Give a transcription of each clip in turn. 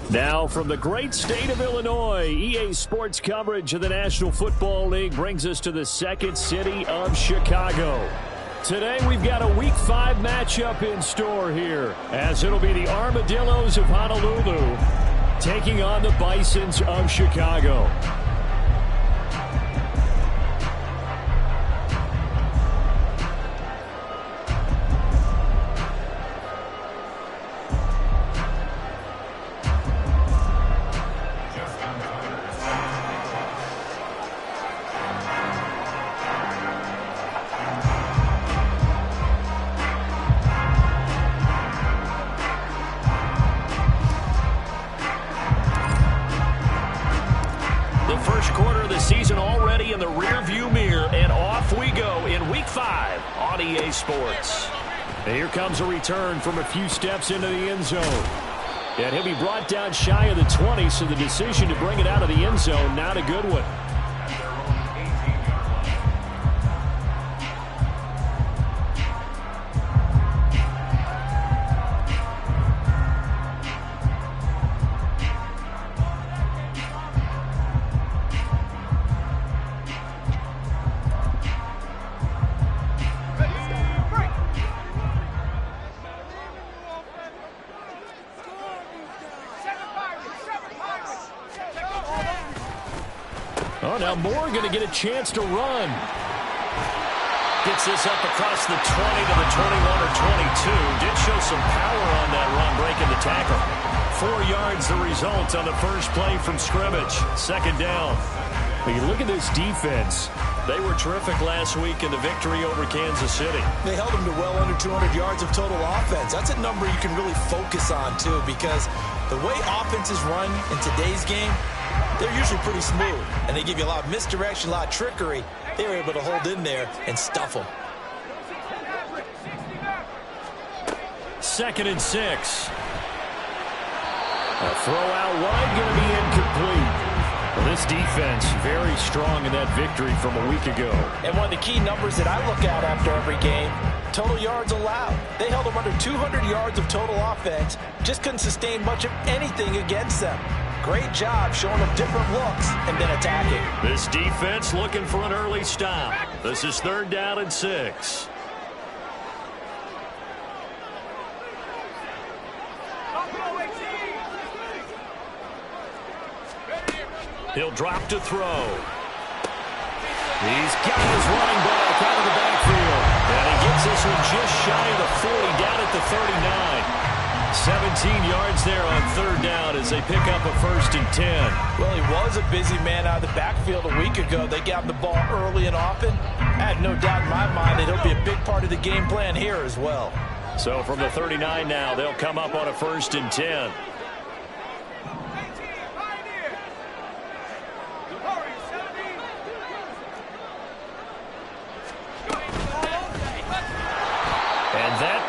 Now from the great state of Illinois, EA Sports coverage of the National Football League brings us to the second city of Chicago. Today we've got a Week 5 matchup in store here, as it'll be the Armadillos of Honolulu taking on the Bisons of Chicago. Sports. And here comes a return from a few steps into the end zone. And he'll be brought down shy of the 20, so the decision to bring it out of the end zone, not a good one. Oh, now Moore going to get a chance to run. Gets this up across the 20 to the 21 or 22. Did show some power on that run, breaking the tackle. 4 yards the result on the first play from scrimmage. Second down. When you look at this defense, they were terrific last week in the victory over Kansas City. They held them to well under 200 yards of total offense. That's a number you can really focus on, too, because the way offenses run in today's game, they're usually pretty smooth, and they give you a lot of misdirection, a lot of trickery. They were able to hold in there and stuff them. 2nd and 6. A throw out wide going to be incomplete. Well, this defense very strong in that victory from a week ago. And one of the key numbers that I look at after every game, total yards allowed. They held them under 200 yards of total offense, just couldn't sustain much of anything against them. Great job showing them different looks and then attacking. This defense looking for an early stop. This is 3rd down and 6. He'll drop to throw. He's got his running back out of the backfield. And he gets this one just shy of the 40, down at the 39. 17 yards there on 3rd down as they pick up a 1st and 10. Well, he was a busy man out of the backfield a week ago. They got him the ball early and often. I have no doubt in my mind that he'll be a big part of the game plan here as well. So from the 39 now, they'll come up on a 1st and 10.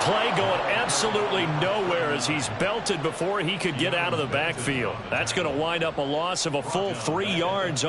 Play going absolutely nowhere as he's belted before he could get out of the backfield. That's going to wind up a loss of a full 3 yards.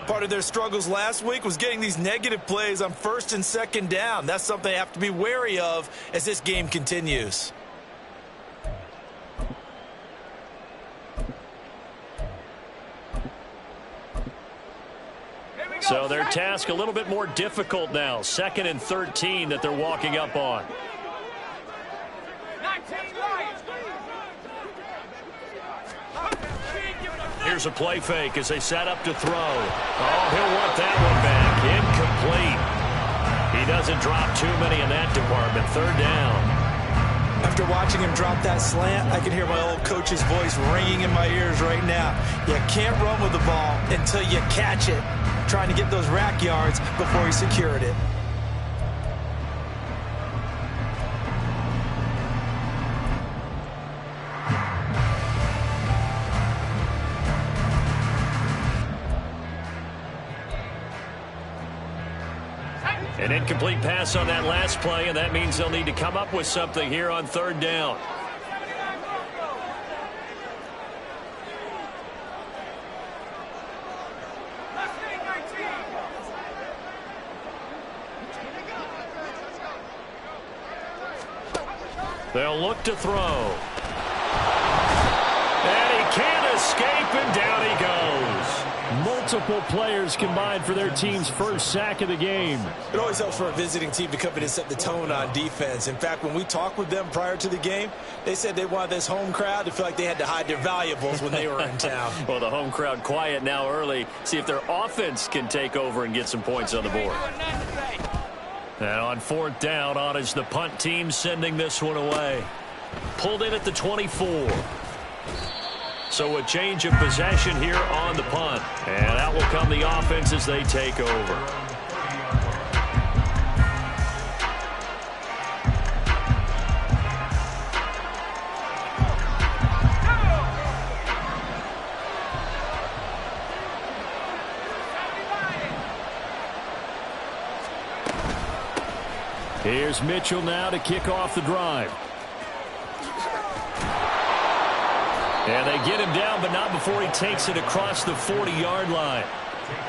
Part of their struggles last week was getting these negative plays on 1st and 2nd down. That's something they have to be wary of as this game continues. So their task a little bit more difficult now. 2nd and 13 that they're walking up on. Here's a play fake as they set up to throw. Oh, he'll want that one back. Incomplete. He doesn't drop too many in that department. 3rd down. After watching him drop that slant, I can hear my old coach's voice ringing in my ears right now. You can't run with the ball until you catch it. Trying to get those rack yards before he secured it. An incomplete pass on that last play, and that means they'll need to come up with something here on 3rd down. They'll look to throw. And he can't escape, and down he goes. Multiple players combined for their team's first sack of the game. It always helps for a visiting team to come in and set the tone on defense. In fact, when we talked with them prior to the game, they said they wanted this home crowd to feel like they had to hide their valuables when they were in town. Well, the home crowd quiet now early. See if their offense can take over and get some points on the board. And on 4th down, on is the punt team sending this one away. Pulled in at the 24. So a change of possession here on the punt. And out will come the offense as they take over. Here's Mitchell now to kick off the drive. And they get him down, but not before he takes it across the 40-yard line.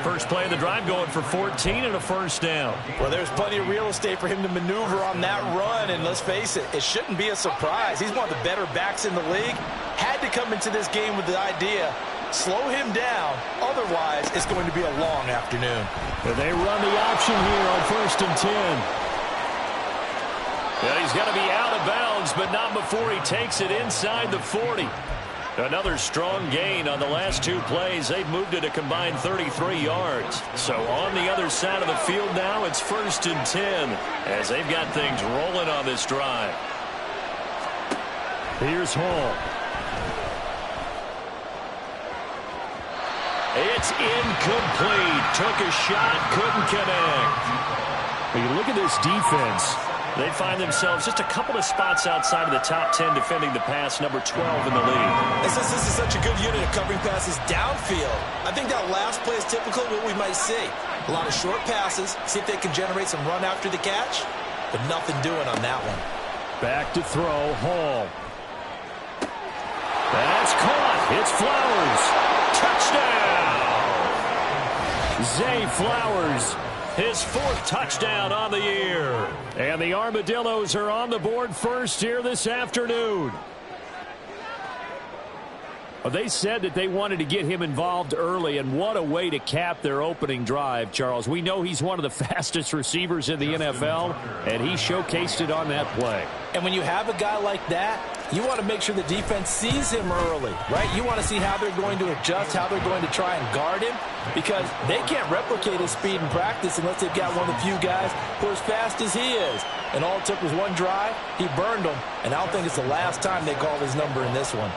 First play of the drive going for 14 and a 1st down. Well, there's plenty of real estate for him to maneuver on that run, and let's face it, it shouldn't be a surprise. He's one of the better backs in the league. Had to come into this game with the idea, slow him down, otherwise it's going to be a long afternoon. But they run the option here on 1st and 10. Yeah, he's got to be out of bounds, but not before he takes it inside the 40. Another strong gain on the last 2 plays. They've moved it a combined 33 yards. So on the other side of the field now, it's 1st and 10 as they've got things rolling on this drive. Here's Hall. It's incomplete. Took a shot, couldn't connect. When you look at this defense, they find themselves just a couple of spots outside of the top 10 defending the pass, number 12 in the league. And since this is such a good unit of covering passes downfield, I think that last play is typical of what we might see. A lot of short passes, see if they can generate some run after the catch, but nothing doing on that one. Back to throw, Hall. That's caught. It's Flowers. Touchdown! Zay Flowers. His 4th touchdown on the year. And the Armadillos are on the board first here this afternoon. Well, they said that they wanted to get him involved early, and what a way to cap their opening drive, Charles. We know he's one of the fastest receivers in the NFL, and he showcased it on that play. And when you have a guy like that, you want to make sure the defense sees him early, right? You want to see how they're going to adjust, how they're going to try and guard him, because they can't replicate his speed in practice unless they've got one of the few guys who are as fast as he is. And all it took was one drive. He burned them, and I don't think it's the last time they called his number in this one.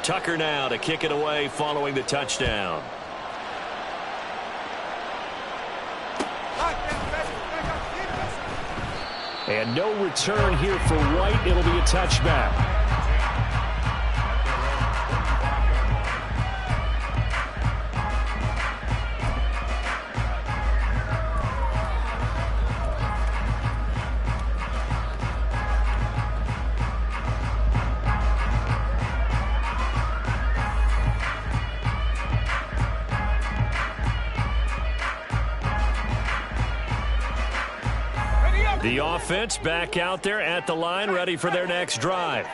Tucker now to kick it away following the touchdown. And no return here for White. It'll be a touchback. The offense back out there at the line, ready for their next drive.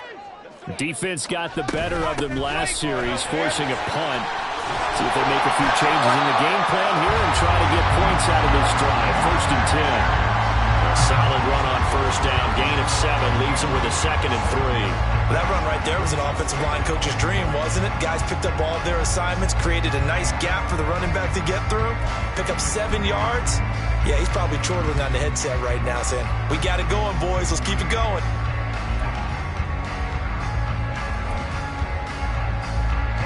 Defense got the better of them last series, forcing a punt. See if they make a few changes in the game plan here and try to get points out of this drive. 1st and 10. A solid run on 1st down. Gain of 7 leaves them with a 2nd and 3. That run right there was an offensive line coach's dream, wasn't it? Guys picked up all of their assignments, created a nice gap for the running back to get through, pick up 7 yards. Yeah, he's probably chortling on the headset right now saying, we got it going, boys. Let's keep it going.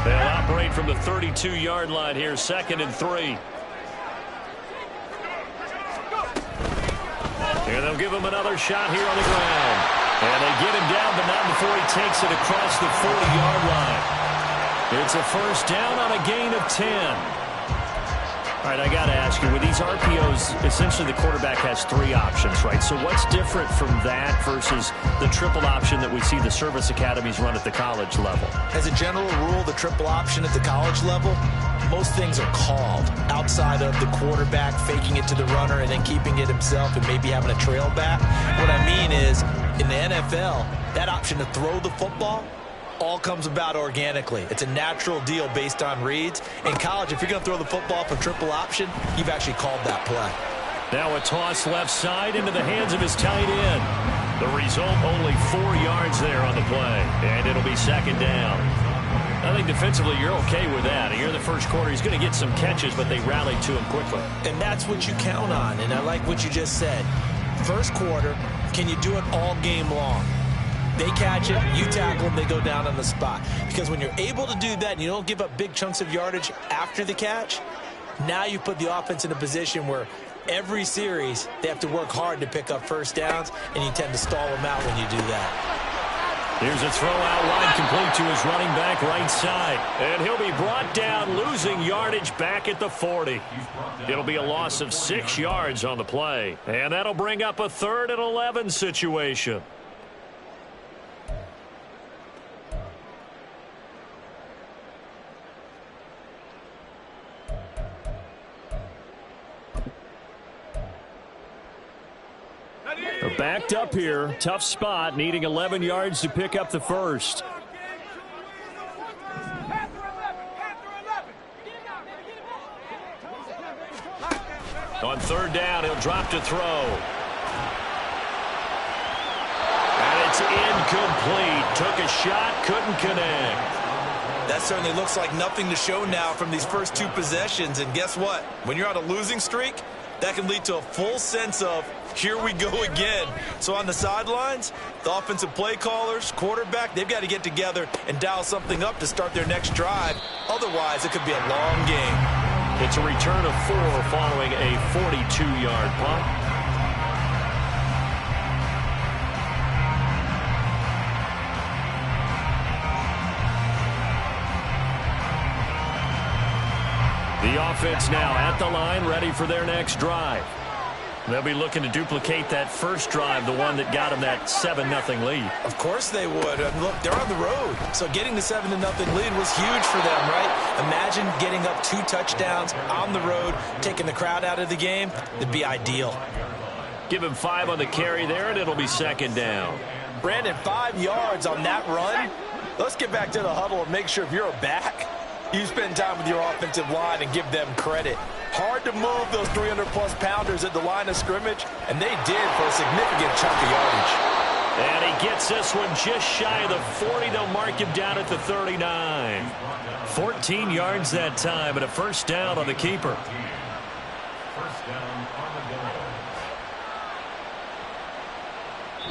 They'll operate from the 32-yard line here, 2nd and 3. And they'll give him another shot here on the ground. And they get him down, but not before he takes it across the 40-yard line. It's a 1st down on a gain of 10. All right, I got to ask you, with these RPOs, essentially the quarterback has 3 options, right? So what's different from that versus the triple option that we see the service academies run at the college level? As a general rule, the triple option at the college level, most things are called outside of the quarterback faking it to the runner and then keeping it himself and maybe having a trail back. What I mean is, in the NFL, that option to throw the football all comes about organically. It's a natural deal based on reads. In college, if you're going to throw the football for triple option, you've actually called that play. Now a toss left side into the hands of his tight end. The result, only 4 yards there on the play, and it'll be 2nd down. I think defensively you're okay with that. Here in the 1st quarter, he's going to get some catches, but they rallied to him quickly. And that's what you count on, and I like what you just said. 1st quarter, can you do it all game long? They catch it, you tackle them, they go down on the spot. Because when you're able to do that and you don't give up big chunks of yardage after the catch, now you put the offense in a position where every series they have to work hard to pick up 1st downs, and you tend to stall them out when you do that. Here's a throw out wide, complete to his running back right side. And he'll be brought down, losing yardage back at the 40. It'll be a loss of 6 yards on the play. And that'll bring up a 3rd and 11 situation. They're backed up here. Tough spot, needing 11 yards to pick up the 1st. On 3rd down, he'll drop to throw. And it's incomplete. Took a shot, couldn't connect. That certainly looks like nothing to show now from these first 2 possessions. And guess what? When you're on a losing streak, that can lead to a full sense of, here we go again. So on the sidelines, the offensive play callers, quarterback, they've got to get together and dial something up to start their next drive. Otherwise, it could be a long game. It's a return of 4 following a 42-yard punt. The offense now at the line, ready for their next drive. They'll be looking to duplicate that 1st drive, the one that got them that 7-0 lead. Of course they would. Look, they're on the road. So getting the 7-0 lead was huge for them, right? Imagine getting up 2 touchdowns on the road, taking the crowd out of the game. It'd be ideal. Give him 5 on the carry there, and it'll be 2nd down. Brandon, 5 yards on that run. Let's get back to the huddle and make sure if you're a back, you spend time with your offensive line and give them credit. Hard to move those 300-plus pounders at the line of scrimmage, and they did for a significant chunk of yardage. And he gets this one just shy of the 40. They'll mark him down at the 39. 14 yards that time, and a 1st down on the keeper.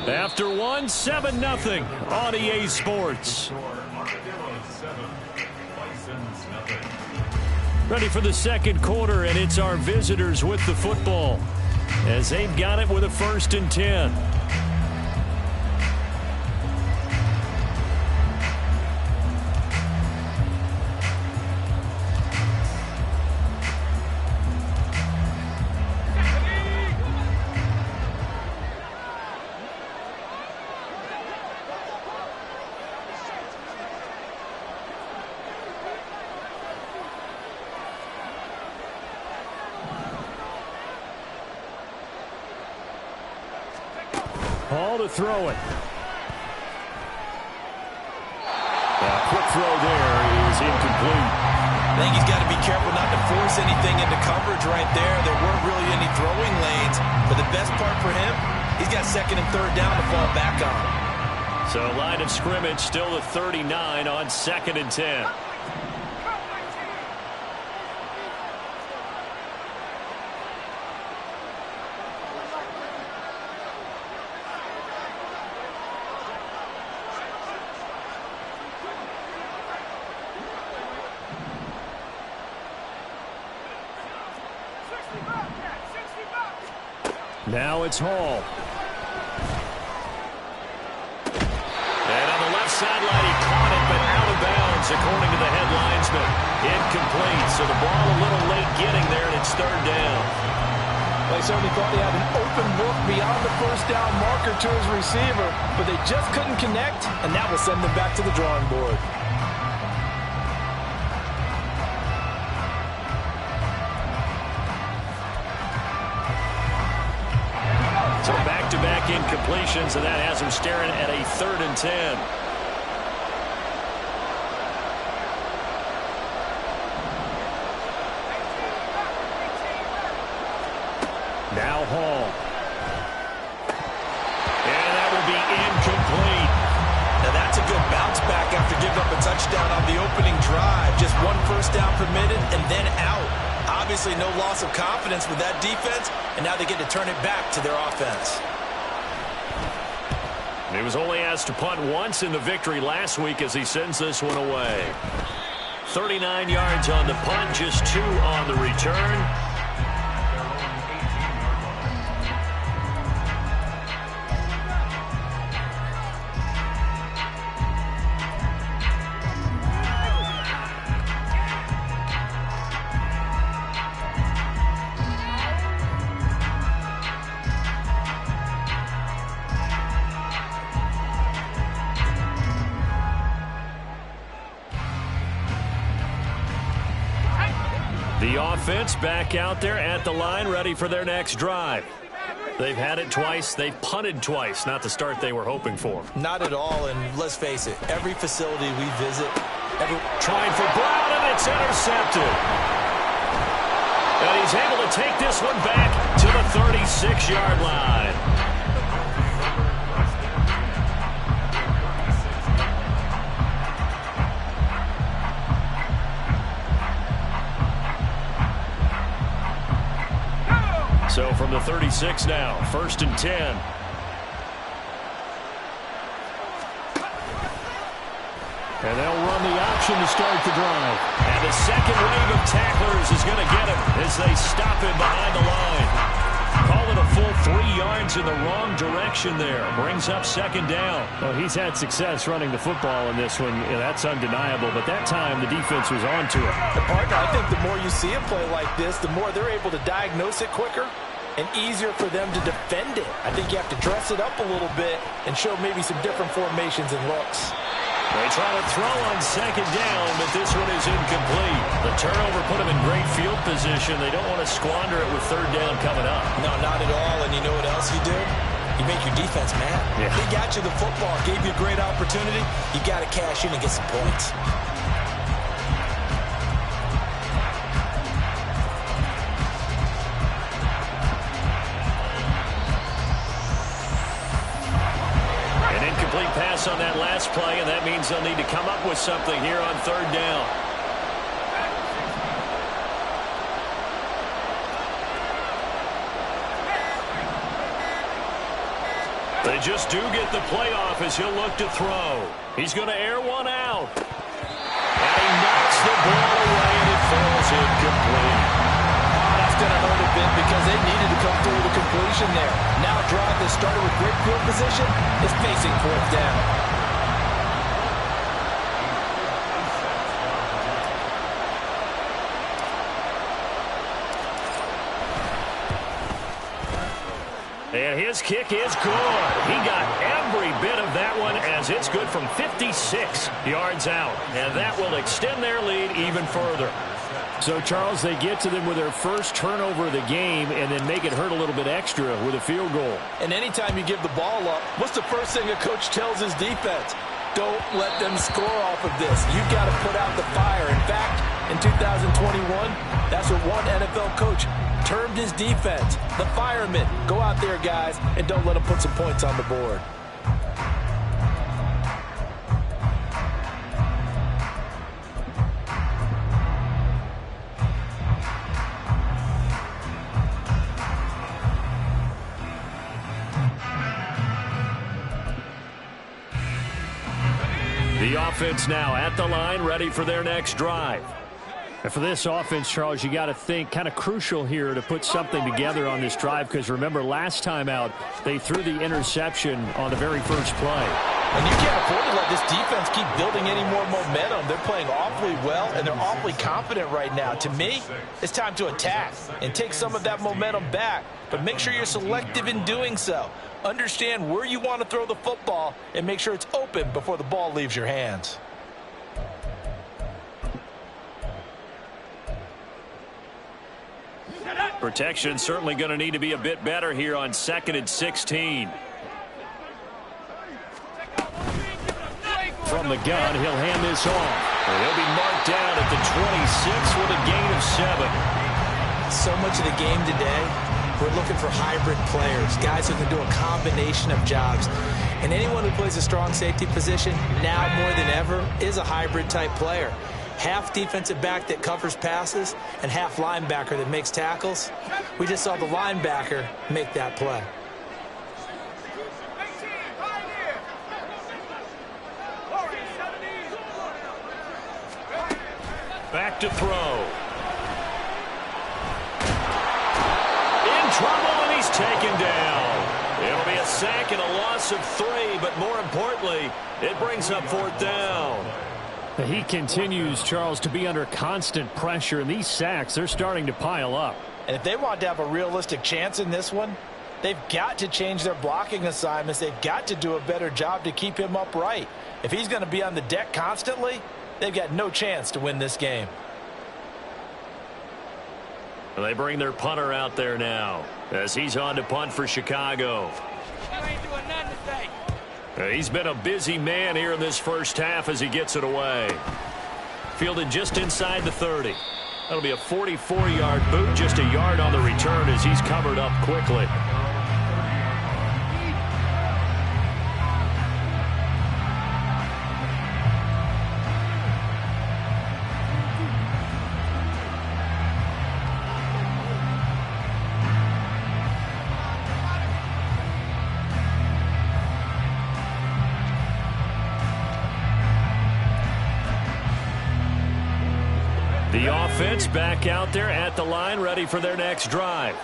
After one, 7-0 on EA Sports. Ready for the 2nd quarter, and it's our visitors with the football as they've got it with a 1st and 10. Ball to throw it. A quick throw there is incomplete. I think he's got to be careful not to force anything into coverage right there. There weren't really any throwing lanes. But the best part for him, he's got second and third down to fall back on. So line of scrimmage still the 39 on 2nd and 10. Now it's Hall. And on the left sideline, he caught it, but out of bounds, according to the head linesman. Incomplete, so the ball a little late getting there, and it's third down. Well, he certainly thought he had an open look beyond the first down marker to his receiver, but they just couldn't connect, and that will send them back to the drawing board. So back-to-back incompletions, and that has him staring at a 3rd and 10. Now Hall. And that will be incomplete. Now that's a good bounce back after giving up a touchdown on the opening drive. Just one first down permitted and then out. Obviously no loss of confidence with that defense, and now they get to turn it back to their offense. He was only asked to punt once in the victory last week as he sends this one away. 39 yards on the punt, just 2 on the return. The offense back out there at the line, ready for their next drive. They've had it twice. They've punted twice. Not the start they were hoping for. Not at all, and let's face it, every facility we visit... Trying for Brown, and it's intercepted. And he's able to take this one back to the 36-yard line. So from the 36 now, 1st and 10. And they'll run the option to start the drive. And the second wave of tacklers is going to get him as they stop him behind the line. Call it a full 3 yards in the wrong direction there. Brings up 2nd down. Well, he's had success running the football in this one. That's undeniable. But that time, the defense was on to it. The partner, I think the more you see him play like this, the more they're able to diagnose it quicker and easier for them to defend it. I think you have to dress it up a little bit and show maybe some different formations and looks. They try to throw on 2nd down, but this one is incomplete. The turnover put them in great field position. They don't want to squander it with 3rd down coming up. No, not at all. And you know what else you do? You make your defense mad. Yeah. They got you the football, gave you a great opportunity. You got to cash in and get some points. Pass on that last play, and that means they'll need to come up with something here on 3rd down. They just do get the play off as he'll look to throw. He's going to air one out. And he knocks the ball away, and it falls incomplete. That's going to hurt a bit because they needed to come through the completion there. Now a drive that started with great field position is facing 4th down. And his kick is good. He got every bit of that one as it's good from 56 yards out. And that will extend their lead even further. So, Charles, they get to them with their first turnover of the game and then make it hurt a little bit extra with a field goal. And anytime you give the ball up, what's the first thing a coach tells his defense? Don't let them score off of this. You've got to put out the fire. In fact, In 2021, that's what one NFL coach termed his defense. The firemen. Go out there, guys, and don't let them put some points on the board. The offense now at the line, ready for their next drive. And for this offense, Charles, you got to think kind of crucial here to put something together on this drive, because remember last time out they threw the interception on the very first play. And you can't afford to let this defense keep building any more momentum. They're playing awfully well, and they're awfully confident right now. To me, it's time to attack and take some of that momentum back. But make sure you're selective in doing so. Understand where you want to throw the football and make sure it's open before the ball leaves your hands. Protection certainly going to need to be a bit better here on 2nd and 16. From the gun, he'll hand this off. And he'll be marked down at the 26 with a gain of 7. So much of the game today, we're looking for hybrid players, guys who can do a combination of jobs. And anyone who plays a strong safety position, now more than ever, is a hybrid type player. Half defensive back that covers passes and half linebacker that makes tackles. We just saw the linebacker make that play. Back to throw. In trouble, and he's taken down. It'll be a sack and a loss of 3, but more importantly, it brings up 4th down. He continues, Charles, to be under constant pressure, and these sacks, they're starting to pile up. And if they want to have a realistic chance in this one, they've got to change their blocking assignments. They've got to do a better job to keep him upright. If he's going to be on the deck constantly, they've got no chance to win this game. They bring their punter out there now as he's on to punt for Chicago. He's been a busy man here in this first half as he gets it away. Fielded just inside the 30. That'll be a 44-yard boot, just a yard on the return as he's covered up quickly. The offense back out there at the line, ready for their next drive.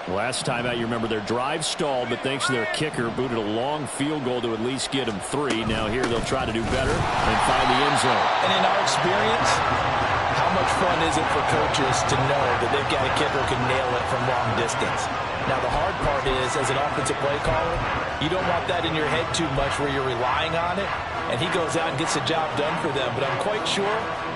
Last time out, you remember their drive stalled, but thanks to their kicker, booted a long field goal to at least get them 3. Now here they'll try to do better and find the end zone. And in our experience, how much fun is it for coaches to know that they've got a kicker who can nail it from long distance? Now, the hard part is, as an offensive play caller, you don't want that in your head too much where you're relying on it, and he goes out and gets the job done for them. But I'm quite sure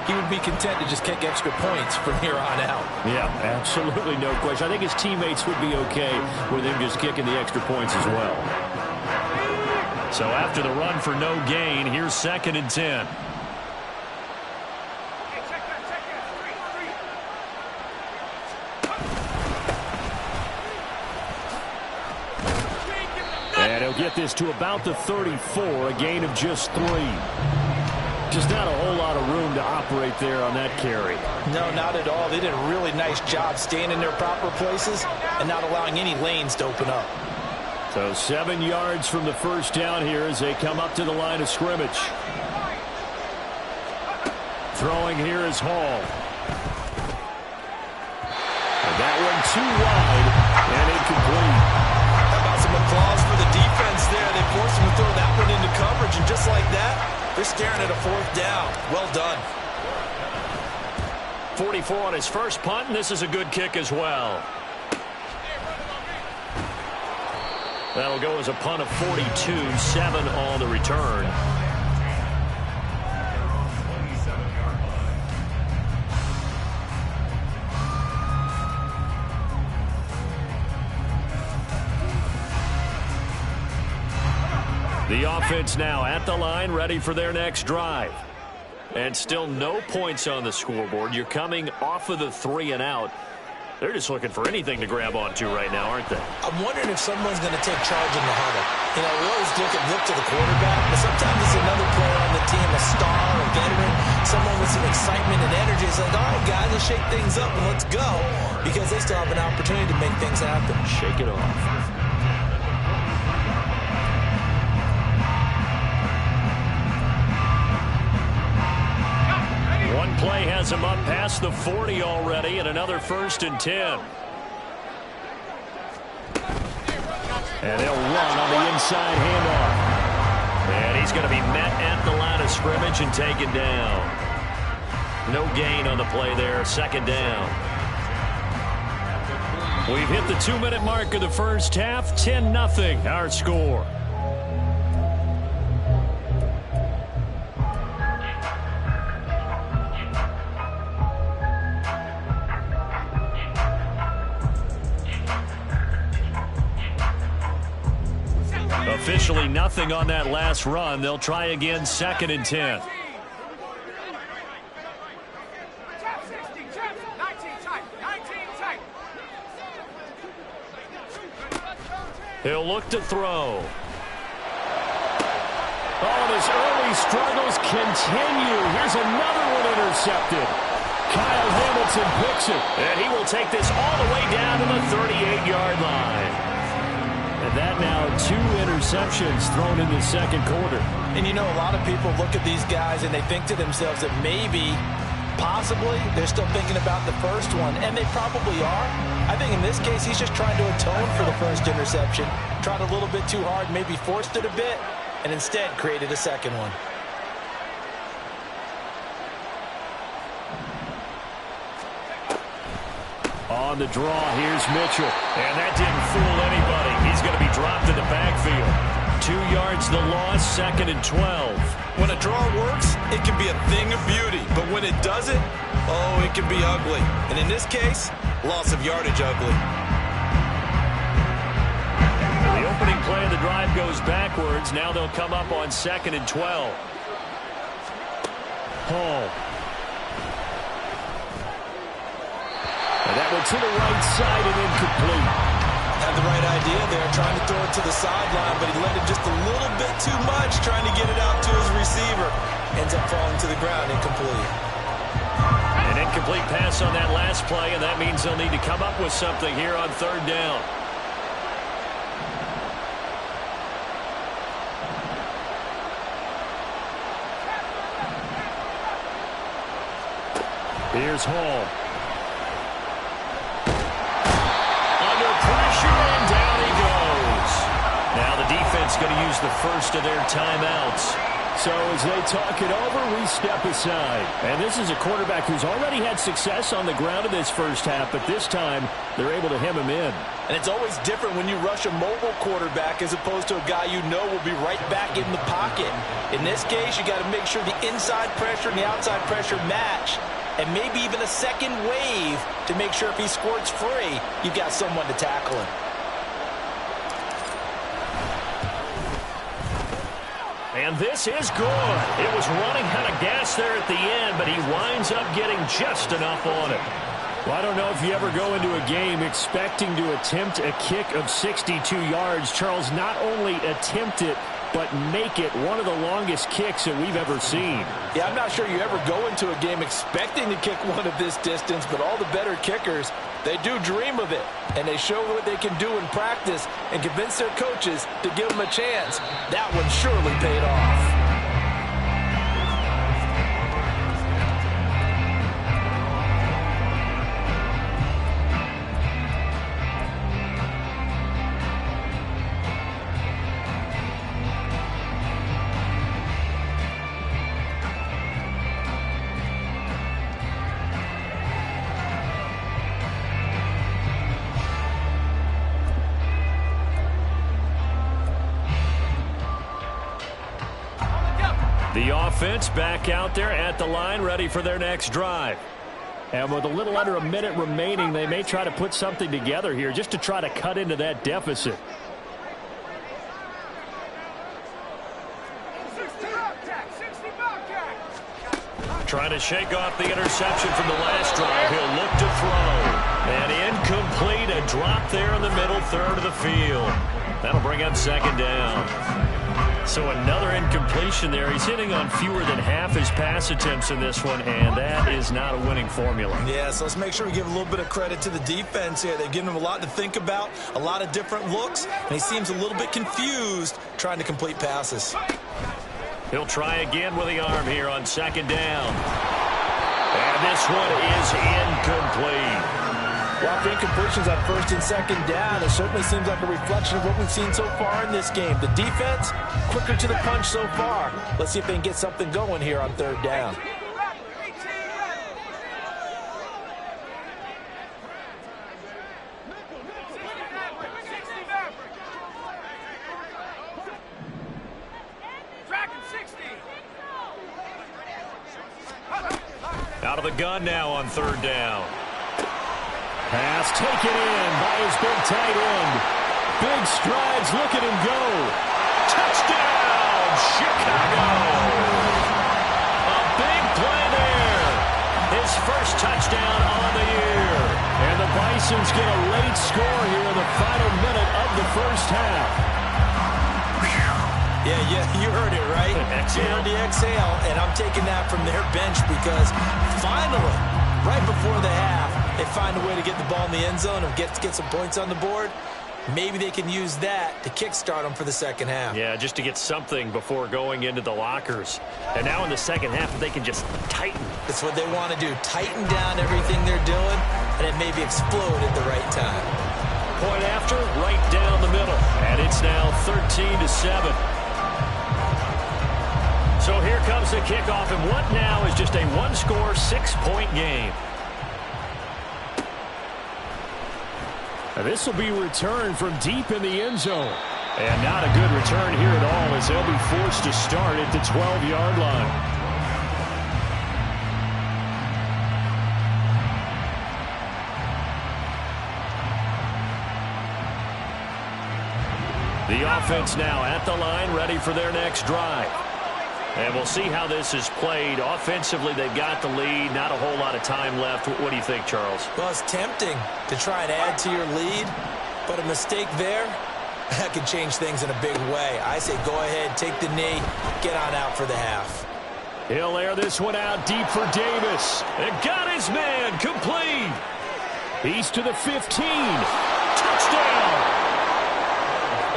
he would be content to just kick extra points from here on out. Yeah, absolutely no question. I think his teammates would be okay with him just kicking the extra points as well. So after the run for no gain, here's 2nd and 10. And he'll get this to about the 34, a gain of just 3. Just not a whole lot of room to operate there on that carry. No, not at all. They did a really nice job staying in their proper places and not allowing any lanes to open up. So 7 yards from the first down here as they come up to the line of scrimmage. Throwing here is Hall. And that one too wide and incomplete. How about some applause for the defense there? They forced him to throw that one into coverage, and just like that, they're staring at a 4th down. Well done. 44 on his first punt, and this is a good kick as well. That'll go as a punt of 42, 7 on the return. The offense now at the line, ready for their next drive. And still no points on the scoreboard. You're coming off of the 3 and out. They're just looking for anything to grab onto right now, aren't they? I'm wondering if someone's going to take charge in the huddle. You know, we always look to the quarterback, but sometimes it's another player on the team, a star, a veteran, someone with some excitement and energy. It's like, all right, guys, let's shake things up and let's go, because they still have an opportunity to make things happen. Shake it off. One play has him up past the 40 already, and another 1st and 10. And they'll run on the inside handoff. And he's going to be met at the line of scrimmage and taken down. No gain on the play there, 2nd down. We've hit the 2-minute mark of the first half, 10-0 our score. Officially nothing on that last run. They'll try again, 2nd and 10. He'll look to throw. Oh, and his early struggles continue. Here's another one intercepted. Kyle Hamilton picks it. And he will take this all the way down to the 38-yard line. And that now 2 interceptions thrown in the 2nd quarter. And you know, a lot of people look at these guys and they think to themselves that maybe, possibly, they're still thinking about the first one, and they probably are. I think in this case, he's just trying to atone for the first interception. Tried a little bit too hard, maybe forced it a bit, and instead created a 2nd one. On the draw, here's Mitchell. And that didn't fool anybody. He's going to be dropped in the backfield. 2 yards the loss, 2nd and 12. When a draw works, it can be a thing of beauty. But when it doesn't, oh, it can be ugly. And in this case, loss of yardage ugly. The opening play of the drive goes backwards. Now they'll come up on 2nd and 12. Hall. And that one to the right side and incomplete. Had the right idea there, trying to throw it to the sideline, but he let it just a little bit too much, trying to get it out to his receiver. Ends up falling to the ground, incomplete. An incomplete pass on that last play, and that means they'll need to come up with something here on 3rd down. Here's Hall. Defense going to use the first of their timeouts. So as they talk it over, we step aside. And this is a quarterback who's already had success on the ground in this first half, but this time they're able to hem him in. And it's always different when you rush a mobile quarterback as opposed to a guy you know will be right back in the pocket. In this case, you got to make sure the inside pressure and the outside pressure match, and maybe even a second wave to make sure if he squirts free, you've got someone to tackle him. And this is good. It was running out of gas there at the end, but he winds up getting just enough on it. Well, I don't know if you ever go into a game expecting to attempt a kick of 62 yards. Charles, not only attempt it, but make it one of the longest kicks that we've ever seen. Yeah, I'm not sure you ever go into a game expecting to kick one of this distance, but all the better kickers, they do dream of it, and they show what they can do in practice and convince their coaches to give them a chance. That one surely paid off. The offense back out there at the line, ready for their next drive. And with a little under a minute remaining, they may try to put something together here just to try to cut into that deficit. Trying to shake off the interception from the last drive. He'll look to throw. And incomplete. A drop there in the middle third of the field. That'll bring up second down. So another incompletion there. He's hitting on fewer than half his pass attempts in this one, and that is not a winning formula. Yeah, so let's make sure we give a little bit of credit to the defense here. They've given him a lot to think about, a lot of different looks, and he seems a little bit confused trying to complete passes. He'll try again with the arm here on second down. And this one is incomplete. Well, for incompletions on first and second down, it certainly seems like a reflection of what we've seen so far in this game. The defense, quicker to the punch so far. Let's see if they can get something going here on third down. Out of the gun now on third down. Pass taken in by his big tight end. Big strides. Look at him go. Touchdown, Chicago. A big play there. His first touchdown on the year. And the Bisons get a late score here in the final minute of the first half. Yeah, you heard it, right? You heard the exhale, and I'm taking that from their bench because finally, right before the half, they find a way to get the ball in the end zone and get some points on the board. Maybe they can use that to kickstart them for the second half. Yeah, just to get something before going into the lockers. And now in the second half, they can just tighten. That's what they want to do, tighten down everything they're doing, and then maybe explode at the right time. Point after, right down the middle. And it's now 13-7. So here comes the kickoff, and what now is just a one-score, 6-point game. And this will be returned from deep in the end zone. And not a good return here at all as they'll be forced to start at the 12-yard line. The offense now at the line, ready for their next drive. And we'll see how this is played. Offensively, they've got the lead. Not a whole lot of time left. What do you think, Charles? Well, it's tempting to try and add to your lead, but a mistake there, that could change things in a big way. I say go ahead, take the knee, get on out for the half. He'll air this one out deep for Davis. And got his man complete. He's to the 15. Touchdown.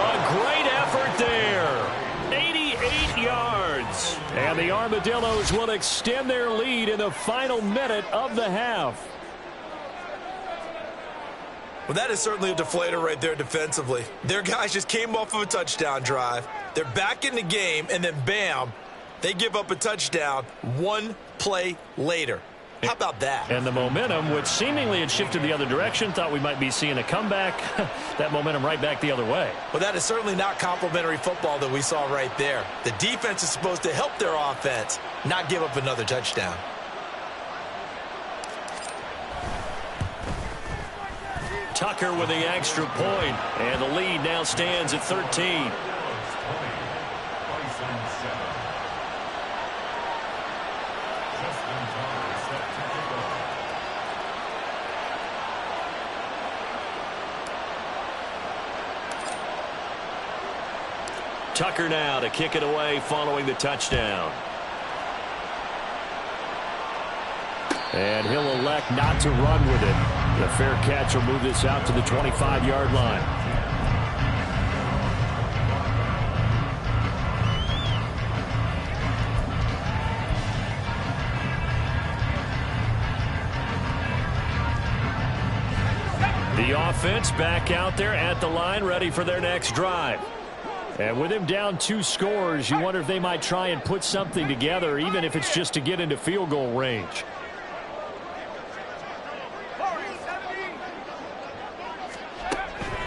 A great effort there. 88 yards. And the Armadillos will extend their lead in the final minute of the half. Well, that is certainly a deflator right there defensively. Their guys just came off of a touchdown drive. They're back in the game, and then bam, they give up a touchdown one play later. How about that? And the momentum, which seemingly had shifted the other direction, thought we might be seeing a comeback. That momentum right back the other way. Well, that is certainly not complimentary football that we saw right there. The defense is supposed to help their offense, not give up another touchdown. Tucker with the extra point, and the lead now stands at 13. Tucker now to kick it away following the touchdown. And he'll elect not to run with it. The fair catch will move this out to the 25-yard line. The offense back out there at the line, ready for their next drive. And with him down 2 scores, you wonder if they might try and put something together, even if it's just to get into field goal range.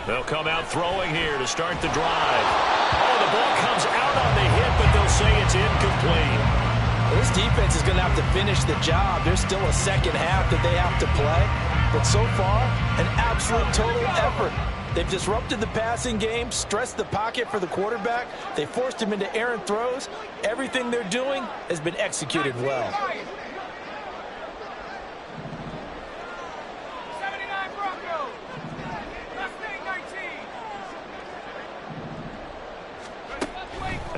They'll come out throwing here to start the drive. Oh, the ball comes out on the hit, but they'll say it's incomplete. This defense is going to have to finish the job. There's still a second half that they have to play. But so far, an absolute total effort. They've disrupted the passing game, stressed the pocket for the quarterback. They forced him into errant throws. Everything they're doing has been executed well.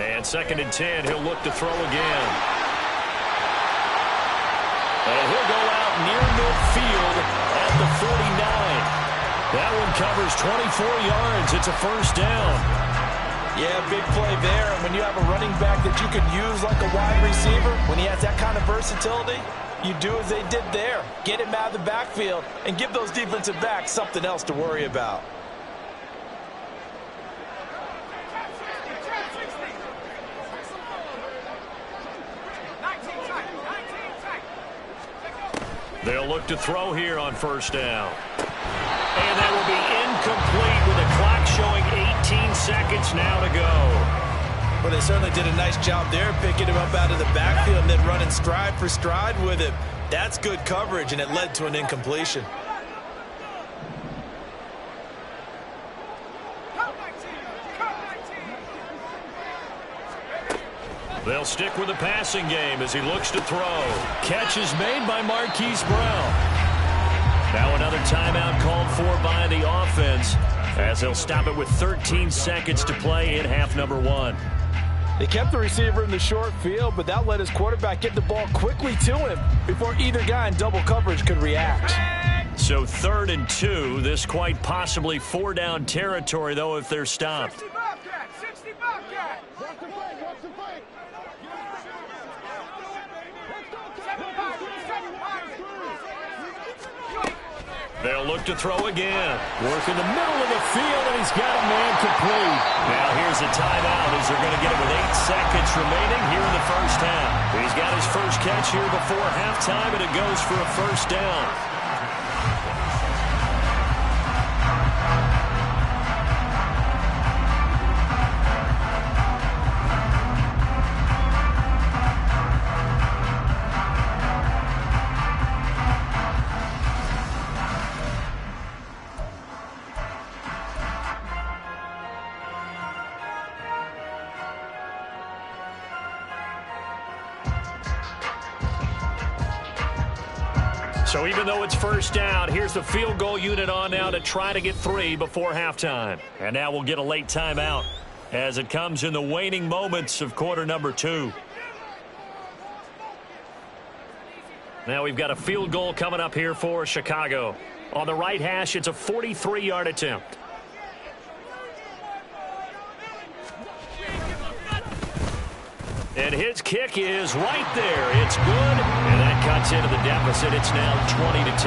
And 2nd and 10, he'll look to throw again. And he'll go out near midfield at the 49. That one covers 24 yards. It's a first down. Yeah, big play there. And when you have a running back that you can use like a wide receiver, when he has that kind of versatility, you do as they did there. Get him out of the backfield and give those defensive backs something else to worry about. They'll look to throw here on first down. And that will be incomplete with the clock showing 18 seconds now to go. Well, they certainly did a nice job there, picking him up out of the backfield and then running stride for stride with him. That's good coverage, and it led to an incompletion. They'll stick with the passing game as he looks to throw. Catch is made by Marquise Brown. Now another timeout called for by the offense as they'll stop it with 13 seconds to play in half number 1. They kept the receiver in the short field, but that let his quarterback get the ball quickly to him before either guy in double coverage could react. So 3rd and 2, this quite possibly 4-down territory, though, if they're stopped. They'll look to throw again. Work in the middle of the field, and he's got a man complete. Now here's a timeout as they're going to get it with 8 seconds remaining here in the first half. He's got his first catch here before halftime, and it goes for a first down. So even though it's first down, here's the field goal unit on now to try to get 3 before halftime. And now we'll get a late timeout as it comes in the waning moments of quarter number 2. Now we've got a field goal coming up here for Chicago. On the right hash, it's a 43-yard attempt. And his kick is right there. It's good, and that cuts into the deficit. It's now 20-10.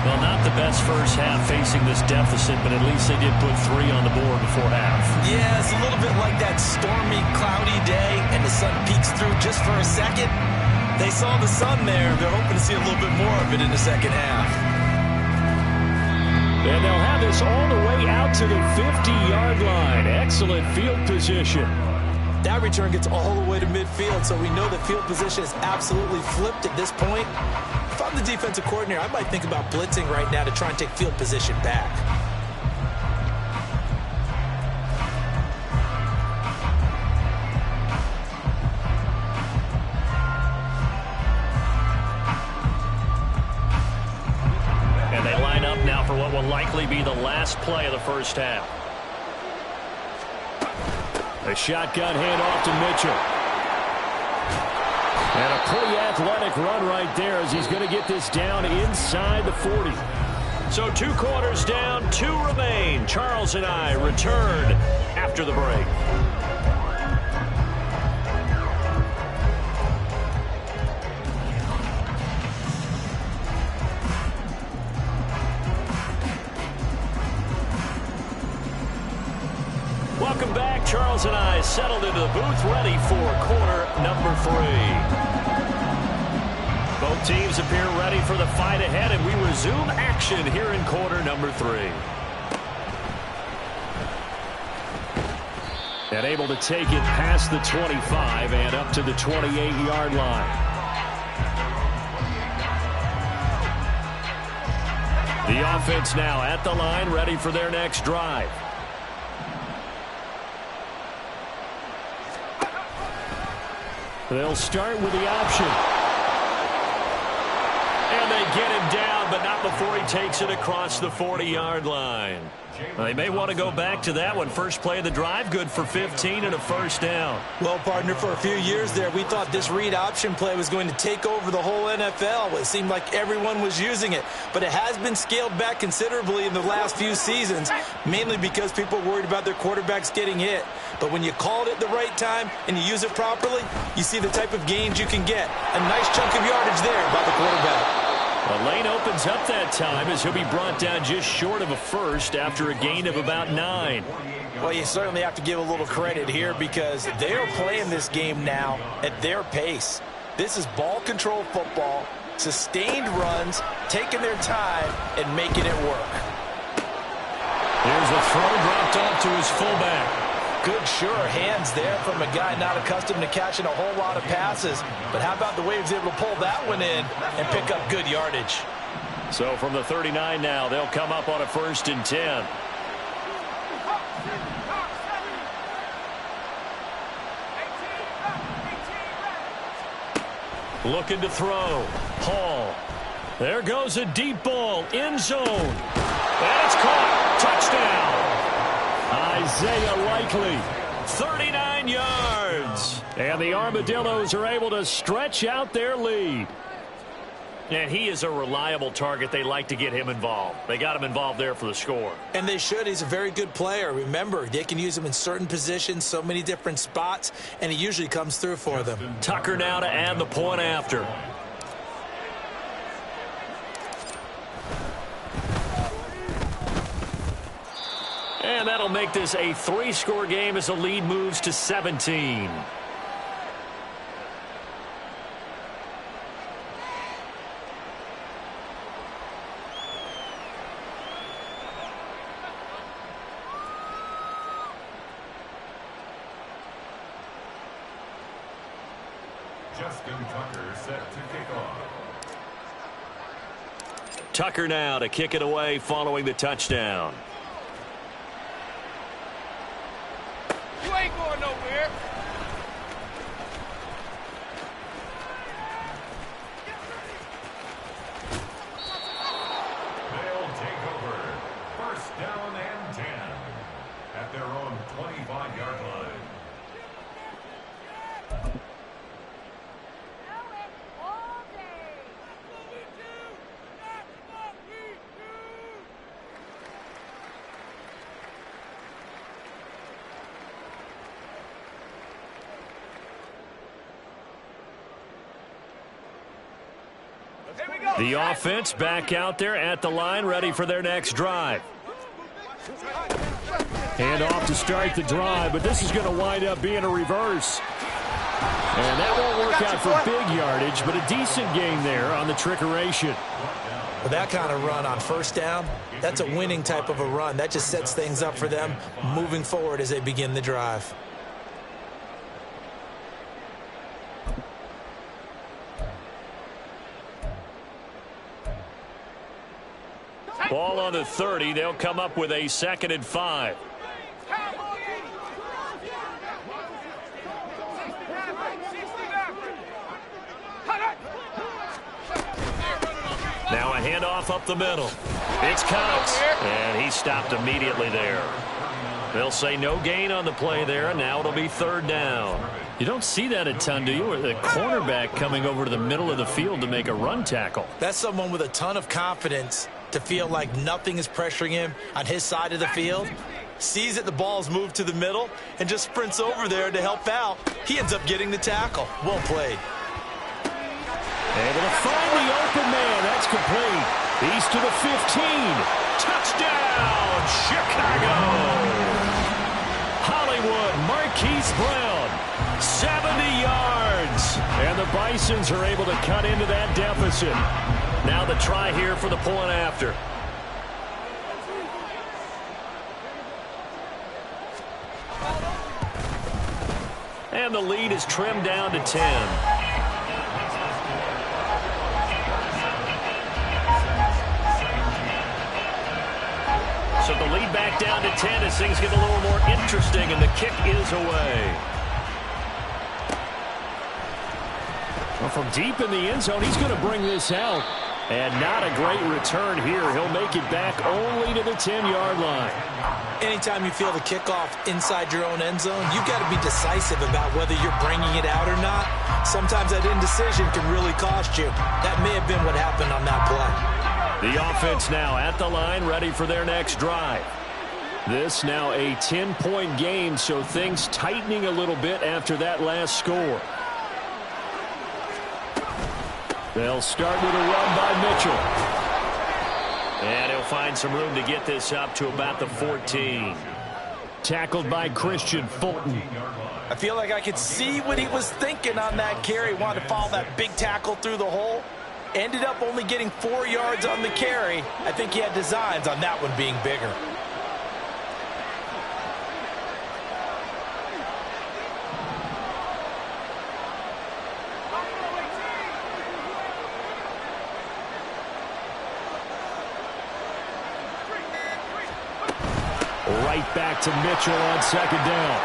Well, not the best first half facing this deficit, but at least they did put 3 on the board before half. Yeah, it's a little bit like that stormy, cloudy day, and the sun peeks through just for a second. They saw the sun there. They're hoping to see a little bit more of it in the second half. And they'll have this all the way out to the 50-yard line. Excellent field position. That return gets all the way to midfield, so we know the field position is absolutely flipped at this point. If I'm the defensive coordinator, I might think about blitzing right now to try and take field position back. And they line up now for what will likely be the last play of the first half. A shotgun handoff to Mitchell. And a pretty athletic run right there as he's going to get this down inside the 40. So 2 quarters down, 2 remain. Charles and I return after the break. Welcome back. Charles and I settled into the booth, ready for quarter number 3. Both teams appear ready for the fight ahead, and we resume action here in quarter number 3. And able to take it past the 25 and up to the 28-yard line. The offense now at the line, ready for their next drive. They'll start with the option. And they get him down, but not before he takes it across the 40-yard line. Well, they may want to go back to that one. First play of the drive, good for 15 and a first down. Well, partner, for a few years there, we thought this read option play was going to take over the whole NFL. It seemed like everyone was using it, but it has been scaled back considerably in the last few seasons, mainly because people are worried about their quarterbacks getting hit. But when you call it at the right time and you use it properly, you see the type of gains you can get. A nice chunk of yardage there by the quarterback. The lane opens up that time as he'll be brought down just short of a first after a gain of about 9. Well, you certainly have to give a little credit here because they're playing this game now at their pace. This is ball control football, sustained runs, taking their time, and making it work. Here's a throw dropped off to his fullback. Good, sure hands there from a guy not accustomed to catching a whole lot of passes. But how about the way he was able to pull that one in and pick up good yardage? So from the 39 now, they'll come up on a 1st and 10. Looking to throw. Hall. There goes a deep ball. End zone. And it's caught. Touchdown. Isaiah Likely, 39 yards. And the Armadillos are able to stretch out their lead. And he is a reliable target. They like to get him involved. They got him involved there for the score. And they should. He's a very good player. Remember, they can use him in certain positions, so many different spots, and he usually comes through for them. Tucker now to add the point after. And that'll make this a 3-score game as the lead moves to 17. Justin Tucker set to kick off. Tucker now to kick it away following the touchdown. You ain't going nowhere. They'll take over. 1st down and 10 at their own 25-yard line. The offense back out there at the line, ready for their next drive. Hand off to start the drive, but this is going to wind up being a reverse. And that won't work out for big yardage, but a decent gain there on the trickeration. With that kind of run on 1st down, that's a winning type of a run. That just sets things up for them moving forward as they begin the drive. Ball on the 30. They'll come up with a 2nd and 5. Now a handoff up the middle. It's Cox. And he stopped immediately there. They'll say no gain on the play there, and now it'll be 3rd down. You don't see that a ton, do you? The cornerback coming over to the middle of the field to make a run tackle. That's someone with a ton of confidence to feel like nothing is pressuring him on his side of the field. Sees that the ball's moved to the middle and just sprints over there to help out. He ends up getting the tackle. Well played. Able to find the open man. That's complete. He's to the 15. Touchdown, Chicago! Hollywood Marquise Brown, 70 yards. And the Bisons are able to cut into that deficit. Now the try here for the point after. And the lead is trimmed down to 10. So the lead back down to 10 as things get a little more interesting, and the kick is away. Well, from deep in the end zone, he's going to bring this out. And not a great return here. He'll make it back only to the 10-yard line. Anytime you feel the kickoff inside your own end zone, you've got to be decisive about whether you're bringing it out or not. Sometimes that indecision can really cost you. That may have been what happened on that play. The offense now at the line, ready for their next drive. This now a 10-point game, so things tightening a little bit after that last score. They'll start with a run by Mitchell. And he'll find some room to get this up to about the 14. Tackled by Christian Fulton. I feel like I could see what he was thinking on that carry. Wanted to follow that big tackle through the hole. Ended up only getting 4 yards on the carry. I think he had designs on that one being bigger. Right back to Mitchell on second down.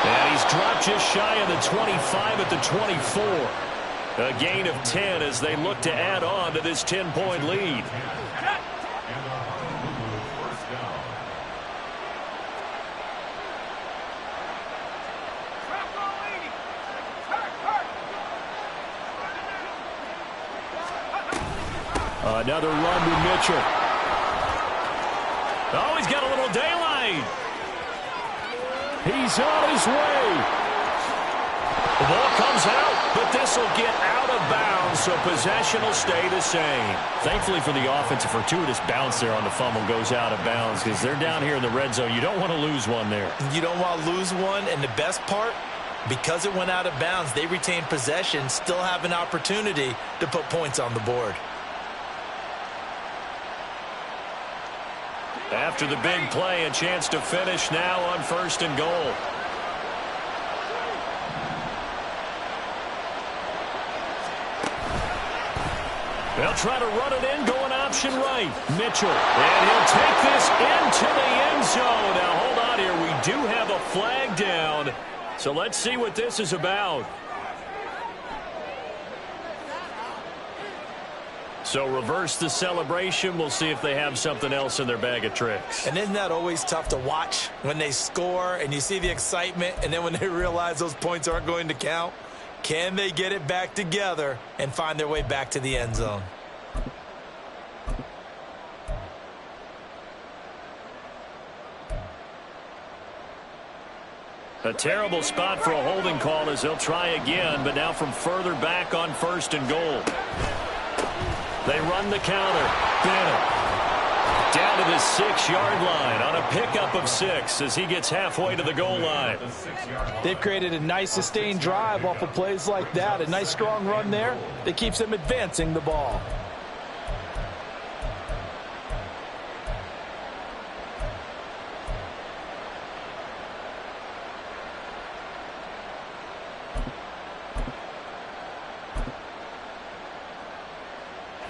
And he's dropped just shy of the 25 at the 24. A gain of 10 as they look to add on to this 10-point lead. Another run to Mitchell. Oh, he's got a little daylight. He's on his way. The ball comes out, but this will get out of bounds, so possession will stay the same. Thankfully for the offense, a fortuitous bounce there on the fumble goes out of bounds because they're down here in the red zone. You don't want to lose one there. You don't want to lose one, and the best part, because it went out of bounds, they retain possession, still have an opportunity to put points on the board. After the big play, a chance to finish now on 1st and goal. They'll try to run it in, going option right. Mitchell, and he'll take this into the end zone. Now, hold on here. We do have a flag down, so let's see what this is about. So reverse the celebration. We'll see if they have something else in their bag of tricks. And isn't that always tough to watch when they score and you see the excitement, and then when they realize those points aren't going to count? Can they get it back together and find their way back to the end zone? A terrible spot for a holding call as they'll try again, but now from further back on 1st and goal. They run the counter. Bennett down to the 6-yard line on a pickup of 6 as he gets halfway to the goal line. They've created a nice sustained drive off of plays like that. A nice strong run there that keeps them advancing the ball.